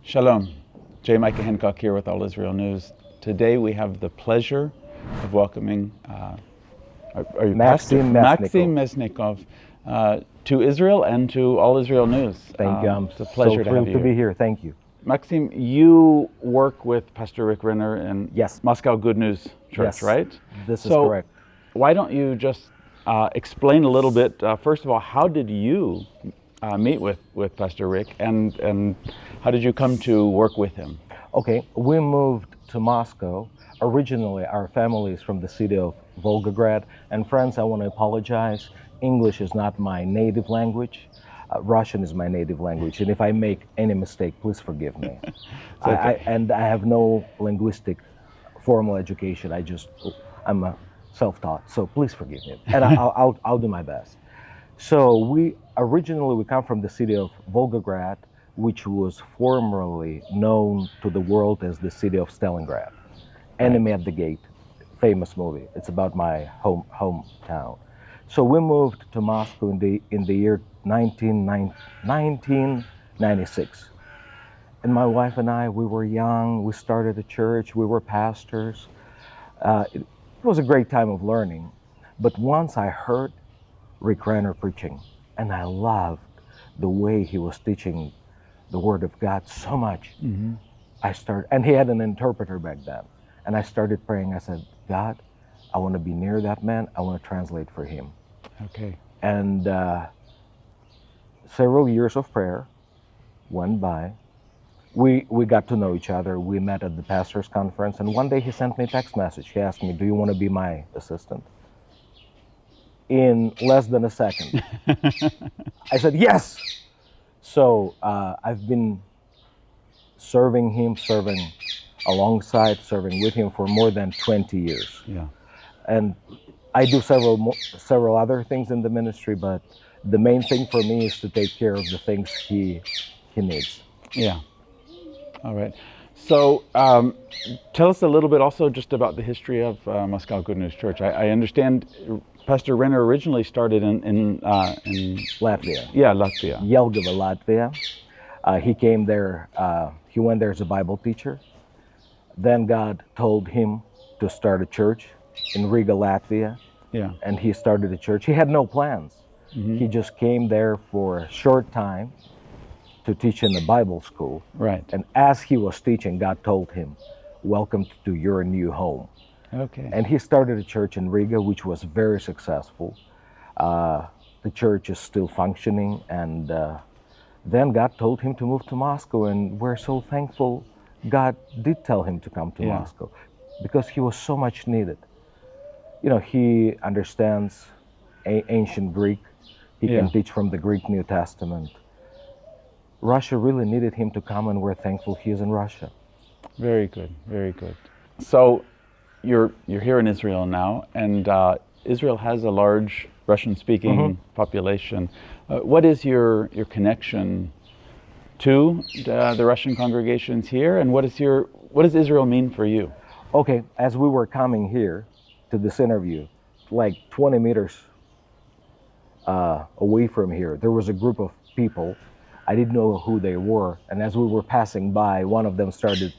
Shalom. J. Micah Hancock here with All Israel News. Today we have the pleasure of welcoming Maxim Myasnikov to Israel and to All Israel News. Thank you. I'm it's a pleasure so thrilled to have you to be here. Thank you. Maxim, you work with Pastor Rick Renner in Yes. Moscow Good News Church, Yes. right? This is correct. Why don't you just explain a little bit, first of all, how did you meet with Pastor Rick, and how did you come to work with him? Okay, we moved to Moscow. Originally, our family is from the city of Volgograd. And friends, I want to apologize. English is not my native language. Russian is my native language. And if I make any mistake, please forgive me. Okay. I have no linguistic formal education. I'm a self-taught, so please forgive me. And I'll do my best. So we come from the city of Volgograd, which was formerly known to the world as the city of Stalingrad. Enemy at the Gate, famous movie. It's about my hometown. So we moved to Moscow in the year 1996. And my wife and I, we were young, we started a church, we were pastors. It was a great time of learning. But once I heard Rick Renner preaching, and I loved the way he was teaching the Word of God so much. Mm-hmm. And he had an interpreter back then. And I started praying. I said, God, I want to be near that man. I want to translate for him. Okay. And several years of prayer went by. We got to know each other. We met at the pastor's conference. And one day he sent me a text message. He asked me, do you want to be my assistant? In less than a second. I said, yes. So I've been serving alongside, serving with him for more than 20 years. Yeah. And I do several other things in the ministry, but the main thing for me is to take care of the things he needs. Yeah. All right. So tell us a little bit also just about the history of Moscow Good News Church. I understand Pastor Renner originally started in Latvia. Yeah, Latvia. Jelgava, Latvia. He came there, he went there as a Bible teacher. Then God told him to start a church in Riga, Latvia. Yeah. And he started a church. He had no plans. Mm-hmm. He just came there for a short time to teach in the Bible school. Right. And as he was teaching, God told him, welcome to your new home. Okay. And he started a church in Riga, which was very successful. The church is still functioning, and then God told him to move to Moscow, and we're so thankful God did tell him to come to Moscow, because he was so much needed. You know, he understands ancient Greek. He can teach from the Greek New Testament. Russia really needed him to come, and we're thankful he is in Russia. Very good, very good. So you're here in Israel now, and Israel has a large Russian-speaking population. What is your connection to the Russian congregations here, and what does Israel mean for you? Okay, as we were coming here to this interview, like 20 meters away from here, there was a group of people. I didn't know who they were, and as we were passing by, one of them started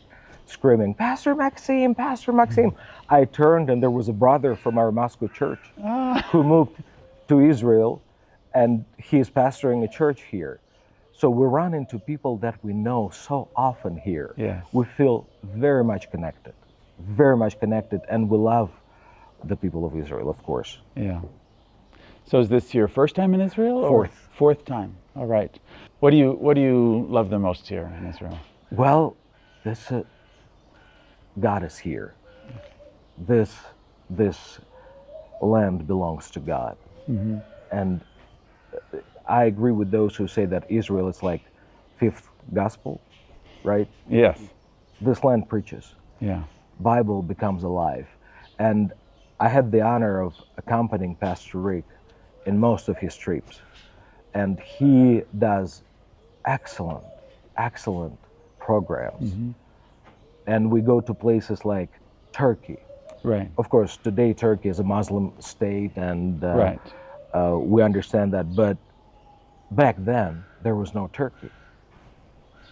screaming, Pastor Maxim, Pastor Maxim. I turned, and there was a brother from our Moscow church who moved to Israel, and he is pastoring a church here. So we run into people that we know so often here. Yes. We feel very much connected, and we love the people of Israel, of course. Yeah. So is this your first time in Israel? Fourth. Fourth time. All right. What do you love the most here in Israel? Well, God is here. This land belongs to God. Mm-hmm. And I agree with those who say that Israel is like fifth gospel, right? Yes. This land preaches. Yeah. Bible becomes alive. And I had the honor of accompanying Pastor Rick in most of his trips. And he does excellent programs. Mm-hmm. And we go to places like Turkey. Right. Of course, today Turkey is a Muslim state, and Right. We understand that. But back then, there was no Turkey.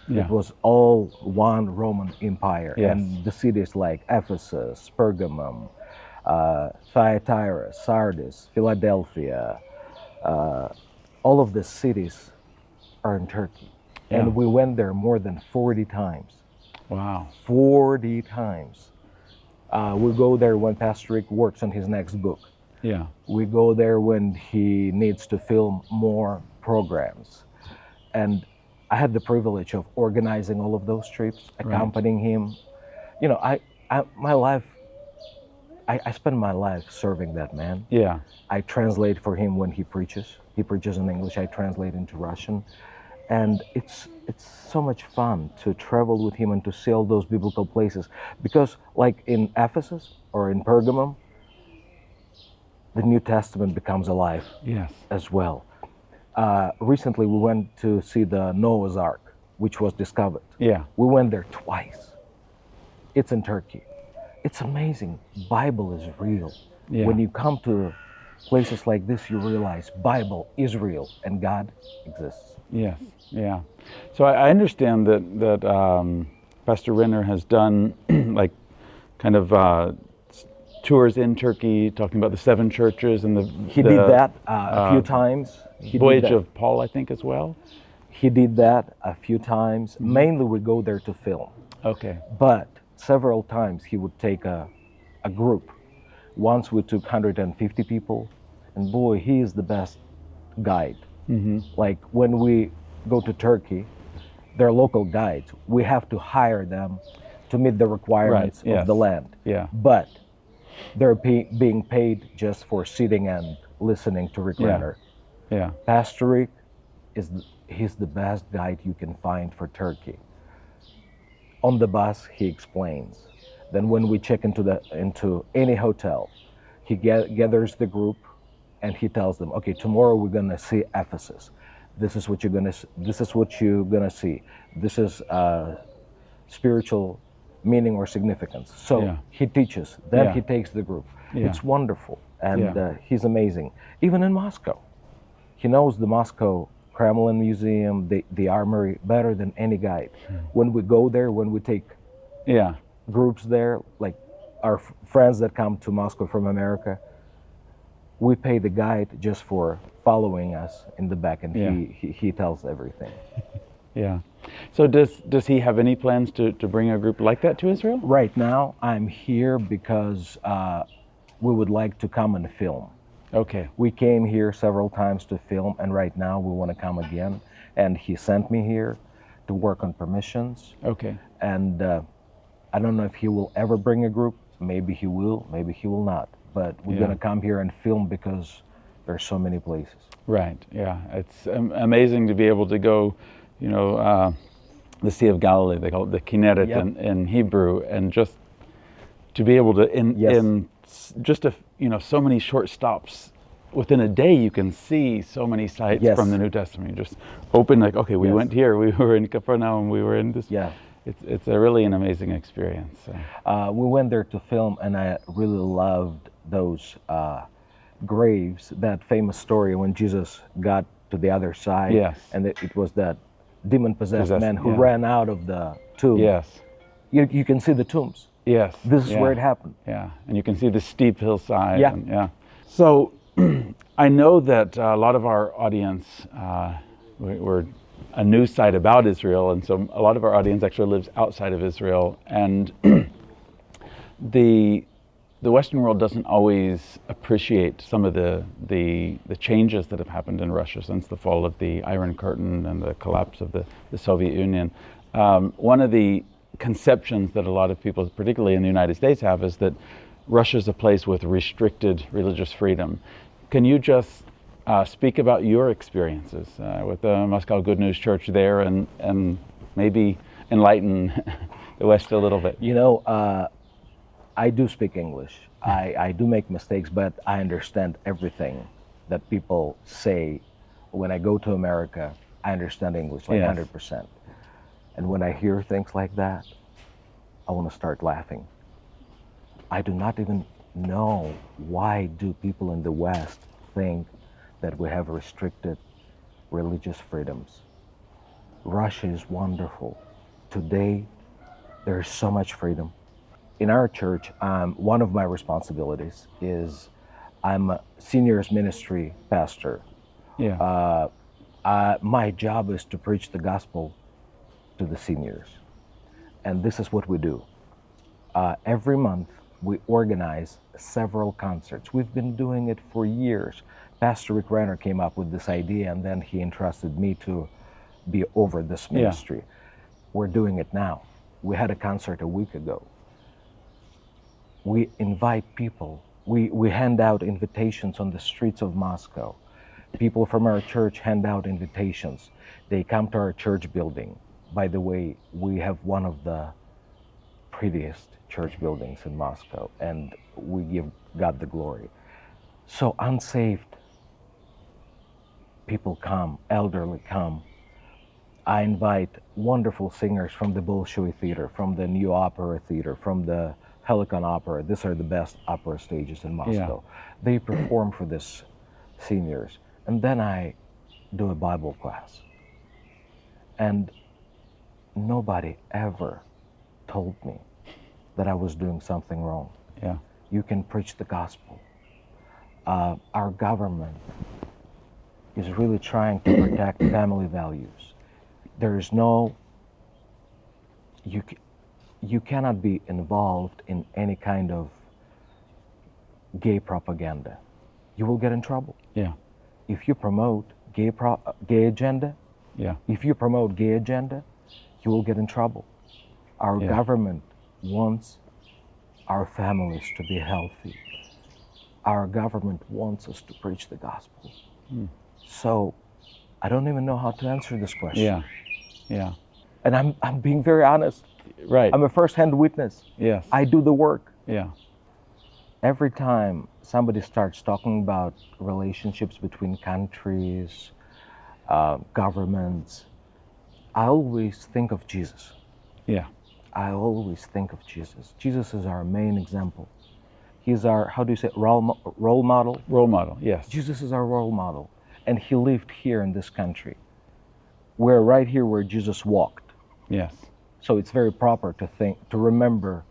Yeah. It was all one Roman Empire. Yes. And the cities like Ephesus, Pergamum, Thyatira, Sardis, Philadelphia, all of the cities are in Turkey. Yeah. And we went there more than 40 times. Wow. 40 times. We go there when Pastor Rick works on his next book. Yeah. We go there when he needs to film more programs. And I had the privilege of organizing all of those trips, accompanying him. You know, my life, I spend my life serving that man. Yeah. I translate for him when he preaches. He preaches in English, I translate into Russian. And it's so much fun to travel with him and to see all those biblical places. Because like in Ephesus or in Pergamum, the New Testament becomes alive Yes. as well. Recently we went to see the Noah's Ark, which was discovered. Yeah. We went there twice. It's in Turkey. It's amazing. Bible is real. Yeah. When you come to places like this, you realize Bible is real and God exists. Yes. Yeah. So I understand that Pastor Renner has done like kind of tours in Turkey, talking about the 7 churches and He did that a few times. Voyage of Paul, I think, as well. He did that a few times. Mainly we go there to film. Okay. But several times he would take a group. Once we took 150 people, and boy, he is the best guide. Like when we go to Turkey, they're local guides. We have to hire them to meet the requirements Right, yes. of the land. Yeah. But they're being paid just for sitting and listening to Rick Yeah. Renner. Yeah. Pastor Rick he's the best guide you can find for Turkey. On the bus, he explains. Then when we check into any hotel, he gathers the group and he tells them, okay, tomorrow we're gonna see Ephesus. This is what you're gonna see. This is spiritual meaning or significance. So Yeah. he teaches. Then Yeah. he takes the group. Yeah. It's wonderful, and Yeah. he's amazing. Even in Moscow, he knows the Moscow Kremlin Museum, the armory better than any guide. When we go there, when we take Yeah. groups there, like our friends that come to Moscow from America, we pay the guide just for following us in the back, and Yeah. he tells everything. Yeah. So does he have any plans to bring a group like that to Israel? Right now, I'm here because we would like to come and film. Okay. We came here several times to film, and right now we want to come again. And he sent me here to work on permissions. Okay. And I don't know if he will ever bring a group. Maybe he will, maybe he will not. But we're Yeah. going to come here and film because there's so many places. Right. Yeah. It's amazing to be able to go, you know, the Sea of Galilee. They call it the Kinneret Yep. in Hebrew, and just to be able to Yes. in just so many short stops within a day, you can see so many sites Yes. from the New Testament. You just open like, okay, we Yes. went here, we were in Capernaum, we were in this. Yeah. It's a really an amazing experience. So. We went there to film, and I really loved those graves, that famous story when Jesus got to the other side. Yes. And it was that demon-possessed Possessed, man who yeah. ran out of the tomb. Yes. You can see the tombs. Yes. This is yeah. where it happened. Yeah, and you can see the steep hillside. Yeah. And, yeah. So I know that a lot of our audience, we're a news site about Israel, and so a lot of our audience actually lives outside of Israel, and the Western world doesn't always appreciate some of the changes that have happened in Russia since the fall of the Iron Curtain and the collapse of the Soviet Union. One of the conceptions that a lot of people, particularly in the United States, have is that Russia's a place with restricted religious freedom. Can you just speak about your experiences with the Moscow Good News Church there, and maybe enlighten the West a little bit? You know, I do speak English. I do make mistakes, but I understand everything that people say. When I go to America, I understand English like Yes. 100%. And when I hear things like that, I want to start laughing. I do not even know why do people in the West think that we have restricted religious freedoms. Russia is wonderful. Today, there's so much freedom. In our church, one of my responsibilities is I'm a seniors ministry pastor. Yeah. My job is to preach the gospel to the seniors. And this is what we do. Every month, we organize several concerts. We've been doing it for years. Pastor Rick Renner came up with this idea, and then he entrusted me to be over this ministry. We're doing it now. We had a concert a week ago. We invite people. We hand out invitations on the streets of Moscow. People from our church hand out invitations. They come to our church building. By the way, we have one of the prettiest church buildings in Moscow, and we give God the glory. So unsaved people come, elderly come. I invite wonderful singers from the Bolshoi Theater, from the New Opera Theater, from the Helicon Opera. These are the best opera stages in Moscow. They perform for this seniors. And then I do a Bible class. And nobody ever told me that I was doing something wrong. Yeah. You can preach the gospel. Our government is really trying to protect family values. There is no, you cannot be involved in any kind of gay propaganda. You will get in trouble. Yeah. If you promote gay agenda, if you promote gay agenda, you will get in trouble. Our government wants our families to be healthy. Our government wants us to preach the gospel. So I don't even know how to answer this question. Yeah. Yeah. And I'm being very honest. Right. I'm a first-hand witness. Yes. I do the work. Yeah. Every time somebody starts talking about relationships between countries, governments, I always think of Jesus. Yeah. I always think of Jesus. Jesus is our main example. He's our, how do you say, role model? Role model, yes. Jesus is our role model. And he lived here in this country. We're right here where Jesus walked. Yes. So it's very proper to think, to remember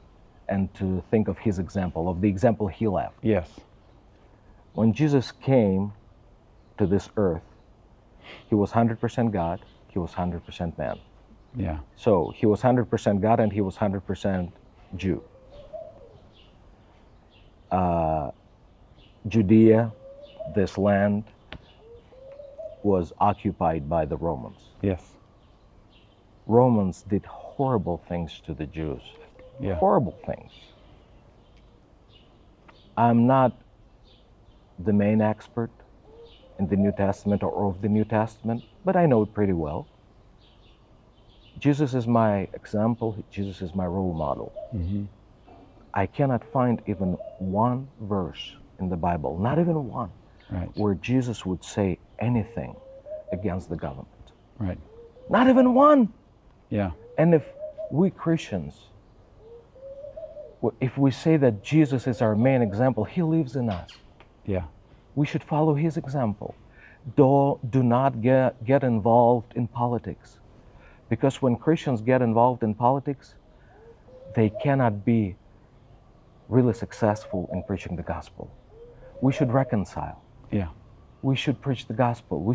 and to think of his example, of the example he left. Yes. When Jesus came to this earth, he was 100% God, he was 100% man. Yeah. So he was 100% God and he was 100% Jew. Judea, this land, was occupied by the Romans. Yes. Romans did horrible things to the Jews. Yeah. Horrible things. I'm not the main expert in the New Testament or of the New Testament, but I know it pretty well. Jesus is my example. Jesus is my role model. Mm-hmm. I cannot find even one verse in the Bible, not even one, where Jesus would say anything against the government. Right. Not even one. Yeah. And if we Christians, if we say that Jesus is our main example, he lives in us. Yeah. We should follow his example. Do not get involved in politics. Because when Christians get involved in politics, they cannot be really successful in preaching the gospel. We should reconcile. Yeah. We should preach the gospel.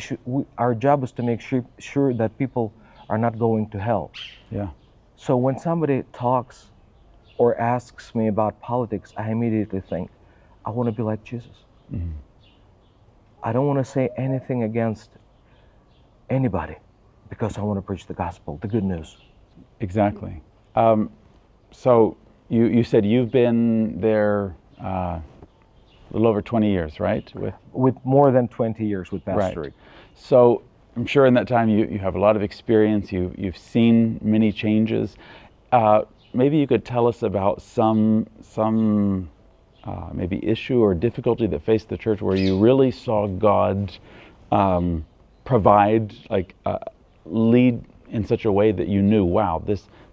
Our job is to make sure that people are not going to hell. Yeah. So when somebody talks or asks me about politics, I immediately think, I want to be like Jesus. Mm-hmm. I don't want to say anything against anybody because I want to preach the gospel, the good news. Exactly. So you said you've been there a little over 20 years, right? With more than 20 years with Pastor Rick. So I'm sure in that time you have a lot of experience, you've seen many changes. Maybe you could tell us about some maybe issue or difficulty that faced the church where you really saw God provide, lead in such a way that you knew, wow,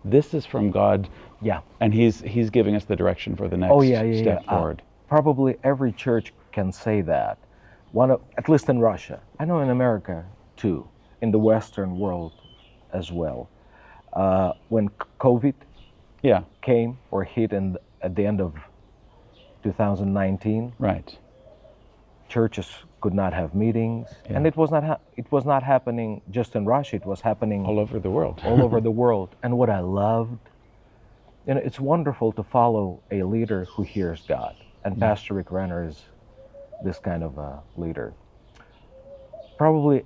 this is from God. Yeah. And he's giving us the direction for the next step forward. Probably every church can say that. At least in Russia. I know in America too, in the Western world, as well. When COVID Yeah. came or hit at the end of 2019, Right. churches could not have meetings, Yeah. and it was not happening just in Russia. It was happening All over the world. all over the world. And what I loved, it's wonderful to follow a leader who hears God. And Pastor Rick Renner is this kind of a leader. Probably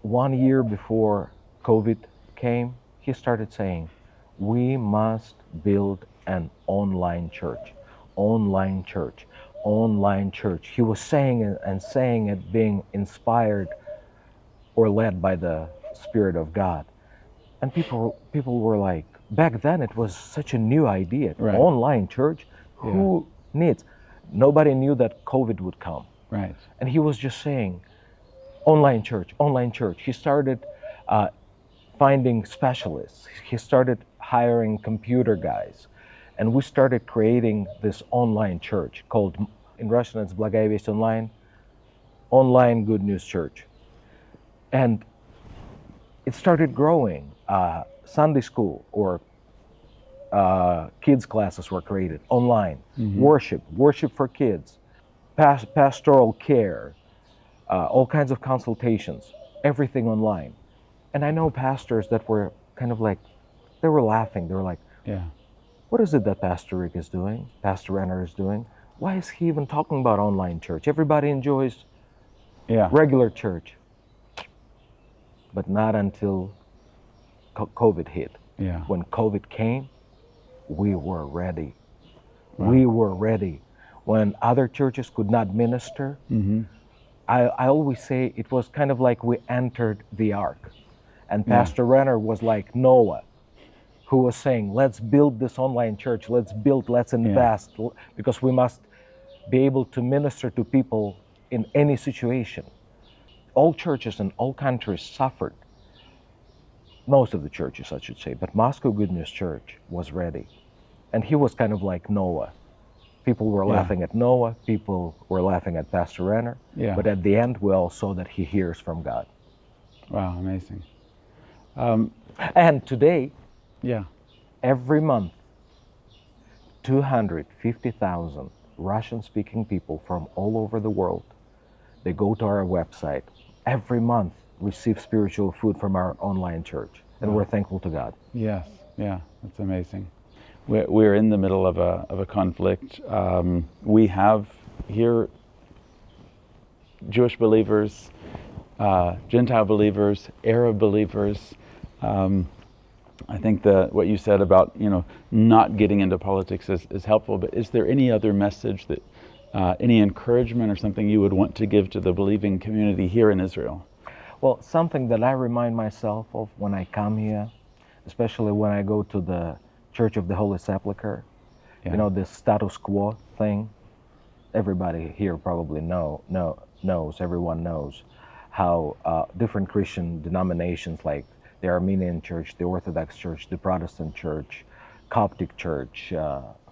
1 year before COVID came, he started saying, we must build an online church, online church, online church. He was saying it and saying it, being inspired or led by the Spirit of God. And people were like, back then it was such a new idea. Right. Online church, who needs? Nobody knew that COVID would come. Right. And he was just saying, online church, online church. He started finding specialists. He started hiring computer guys. And we started creating this online church called, in Russian it's Благая Весть Online, Online Good News Church. And it started growing. Sunday school or kids classes were created online. Worship for kids, pastoral care, all kinds of consultations, everything online. And I know pastors that were kind of like, they were laughing. They were like, Yeah. what is it that Pastor Rick is doing? Pastor Renner is doing? Why is he even talking about online church? Everybody enjoys Yeah. regular church. But not until COVID hit. Yeah. When COVID came, we were ready. Wow. We were ready. When other churches could not minister, I always say it was kind of like we entered the ark. And Pastor Renner was like Noah, who was saying, let's build this online church, let's invest, because we must be able to minister to people in any situation. All churches in all countries suffered. Most of the churches, I should say, but Moscow Good News Church was ready. And he was kind of like Noah. People were laughing at Noah, people were laughing at Pastor Renner, but at the end we all saw that he hears from God. Wow, amazing. And today, Yeah. every month, 250,000 Russian-speaking people from all over the world, they go to our website, every month receive spiritual food from our online church. And we're thankful to God. Yes. Yeah. That's amazing. We're in the middle of a conflict. We have here Jewish believers, Gentile believers, Arab believers. I think what you said about not getting into politics is helpful. But is there any other message that any encouragement or something you would want to give to the believing community here in Israel? Well, something that I remind myself of when I come here, especially when I go to the Church of the Holy Sepulchre, this status quo thing, everybody here probably knows, everyone knows how different Christian denominations like the Armenian Church, the Orthodox Church, the Protestant Church, Coptic Church,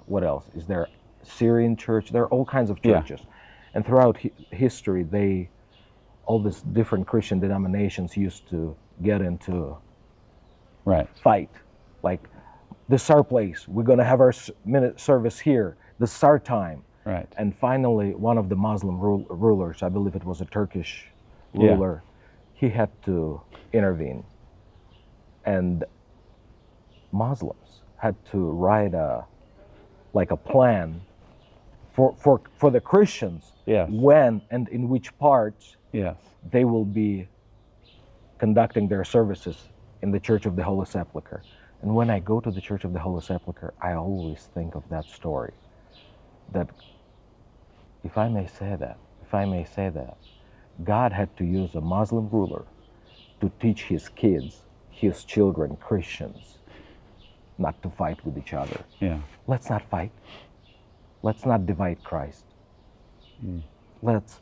what else? Is there Syrian Church? There are all kinds of churches. And throughout history, all these different Christian denominations used to get into fight. Like, this is our place. We're going to have our minute service here. This is our time. Right. And finally, one of the Muslim rulers, I believe it was a Turkish ruler, he had to intervene. And Muslims had to write a plan for the Christians, when and in which parts they will be conducting their services in the Church of the Holy Sepulchre. And when I go to the Church of the Holy Sepulchre, I always think of that story. That, if I may say that, God had to use a Muslim ruler to teach his kids, his children, Christians, not to fight with each other. Yeah. Let's not fight. Let's not divide Christ. Let's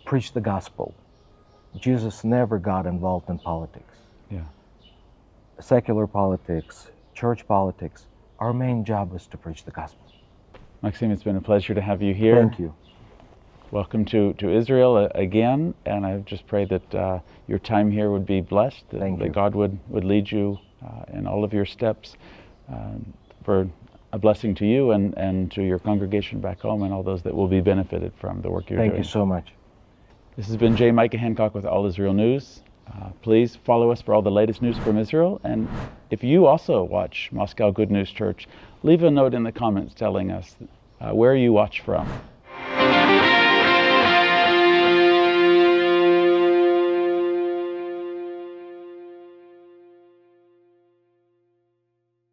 preach the gospel. Jesus never got involved in politics. Yeah. Secular politics, church politics, our main job is to preach the gospel. Maxim, it's been a pleasure to have you here. Thank you. Welcome to Israel again, and I just pray that your time here would be blessed, that God would lead you in all of your steps for a blessing to you and to your congregation back home and all those that will be benefited from the work you're doing. Thank you so much. This has been J. Micah Hancock with All Israel News. Please follow us for all the latest news from Israel, and if you also watch Moscow Good News Church, leave a note in the comments telling us where you watch from.